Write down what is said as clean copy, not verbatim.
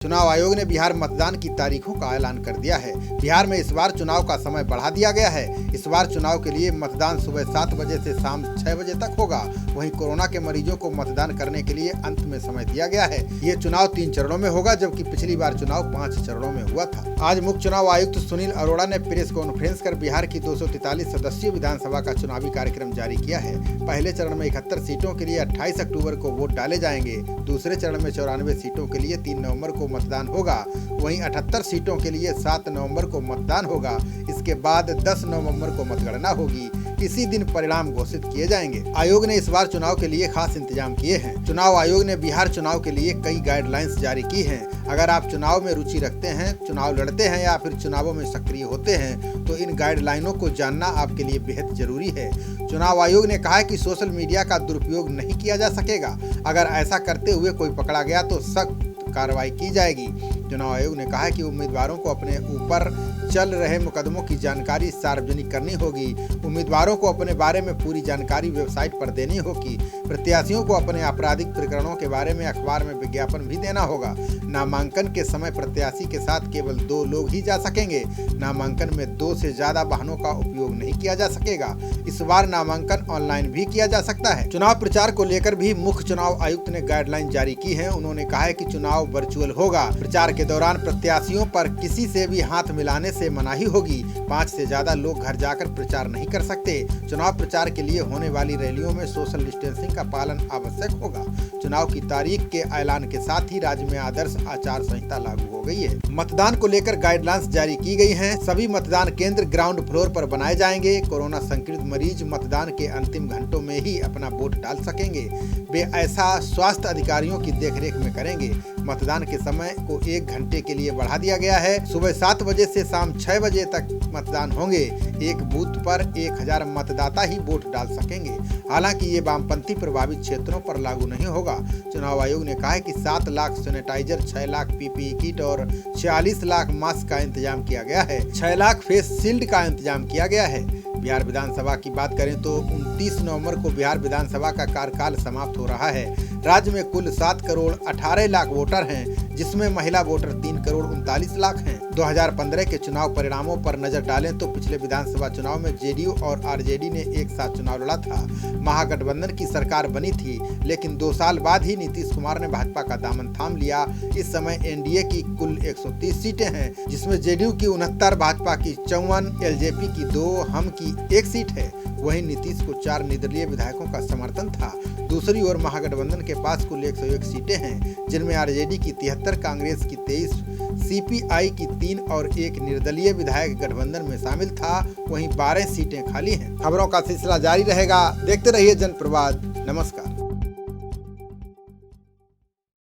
चुनाव आयोग ने बिहार मतदान की तारीखों का ऐलान कर दिया है। बिहार में इस बार चुनाव का समय बढ़ा दिया गया है। इस बार चुनाव के लिए मतदान सुबह 7 बजे से शाम 6 बजे तक होगा। वहीं कोरोना के मरीजों को मतदान करने के लिए अंत में समय दिया गया है। ये चुनाव 3 चरणों में होगा, जबकि पिछली बार चुनाव 5 चरणों में हुआ था। आज मुख्य चुनाव आयुक्त सुनील अरोड़ा ने प्रेस कॉन्फ्रेंस कर बिहार की 243 सदस्यीय विधानसभा का चुनावी कार्यक्रम जारी किया है। पहले चरण में 71 सीटों के लिए 28 अक्टूबर को वोट डाले जाएंगे। दूसरे चरण में 94 सीटों के लिए 3 नवंबर को मतदान होगा। वहीं 78 सीटों के लिए 7 नवंबर को मतदान होगा। इसके बाद 10 नवंबर को मतगणना होगी। इसी दिन परिणाम घोषित किए जाएंगे। आयोग ने इस बार चुनाव के लिए खास इंतजाम किए हैं। चुनाव आयोग ने बिहार चुनाव के लिए कई गाइडलाइंस जारी की हैं। अगर आप चुनाव में रुचि रखते हैं, चुनाव लड़ते हैं या फिर चुनावों में सक्रिय होते हैं, तो इन गाइडलाइनों को जानना आपके लिए बेहद जरूरी है। चुनाव आयोग ने कहा है कि सोशल मीडिया का दुरुपयोग नहीं किया जा सकेगा। अगर ऐसा करते हुए कोई पकड़ा गया तो सख्त कार्रवाई की जाएगी। चुनाव आयोग ने कहा है कि उम्मीदवारों को अपने ऊपर चल रहे मुकदमों की जानकारी सार्वजनिक करनी होगी। उम्मीदवारों को अपने बारे में पूरी जानकारी वेबसाइट पर देनी होगी। प्रत्याशियों को अपने आपराधिक प्रकरणों के बारे में अखबार में विज्ञापन भी देना होगा। नामांकन के समय प्रत्याशी के साथ केवल 2 लोग ही जा सकेंगे। नामांकन में 2 से ज्यादा वाहनों का उपयोग नहीं किया जा सकेगा। इस बार नामांकन ऑनलाइन भी किया जा सकता है। चुनाव प्रचार को लेकर भी मुख्य चुनाव आयुक्त ने गाइडलाइन जारी की है। उन्होंने कहा है कि चुनाव वर्चुअल होगा। प्रचार के दौरान प्रत्याशियों पर किसी से भी हाथ मिलाने से मनाही होगी। 5 से ज्यादा लोग घर जाकर प्रचार नहीं कर सकते। चुनाव प्रचार के लिए होने वाली रैलियों में सोशल डिस्टेंसिंग का पालन आवश्यक होगा। चुनाव की तारीख के ऐलान के साथ ही राज्य में आदर्श आचार संहिता लागू हो गई है। मतदान को लेकर गाइडलाइंस जारी की गई हैं। सभी मतदान केंद्र ग्राउंड फ्लोर पर बनाए जाएंगे। कोरोना संक्रमित मरीज मतदान के अंतिम घंटों में ही अपना वोट डाल सकेंगे। वे ऐसा स्वास्थ्य अधिकारियों की देखरेख में करेंगे। मतदान के समय को 1 घंटे के लिए बढ़ा दिया गया है। सुबह 7 बजे से शाम 6 बजे तक मतदान होंगे। एक बूथ पर 1000 मतदाता ही वोट डाल सकेंगे। हालांकि ये वामपंथी प्रभावित क्षेत्रों पर लागू नहीं होगा। चुनाव आयोग ने कहा है कि 7 lakh sanitiser, 6 lakh PPE kit और 46 लाख मास्क का इंतजाम किया गया है। 6 लाख फेस शील्ड का इंतजाम किया गया है। बिहार विधानसभा की बात करें तो 29 नवंबर को बिहार विधानसभा का कार्यकाल समाप्त हो रहा है। राज्य में कुल 7 करोड़ 18 लाख वोटर हैं, जिसमें महिला वोटर 3 करोड़ 39 लाख हैं। 2015 के चुनाव परिणामों पर नजर डालें तो पिछले विधानसभा चुनाव में जेडीयू और आरजेडी ने एक साथ चुनाव लड़ा था। महागठबंधन की सरकार बनी थी, लेकिन 2 साल बाद ही नीतीश कुमार ने भाजपा का दामन थाम लिया। इस समय एनडीए की कुल 130 सीटें हैं, जिसमें जेडीयू की 69, भाजपा की 54, एलजेपी की 2, हम की 1 सीट है। वहीं नीतीश को 4 निर्दलीय विधायकों का समर्थन था। दूसरी ओर महागठबंधन के पास कुल 101 सीटें हैं, जिनमें आरजेडी की 73, कांग्रेस की 23, सीपीआई की 3 और 1 निर्दलीय विधायक गठबंधन में शामिल था। वहीं 12 सीटें खाली हैं। खबरों का सिलसिला जारी रहेगा। देखते रहिए जनप्रवाद। नमस्कार।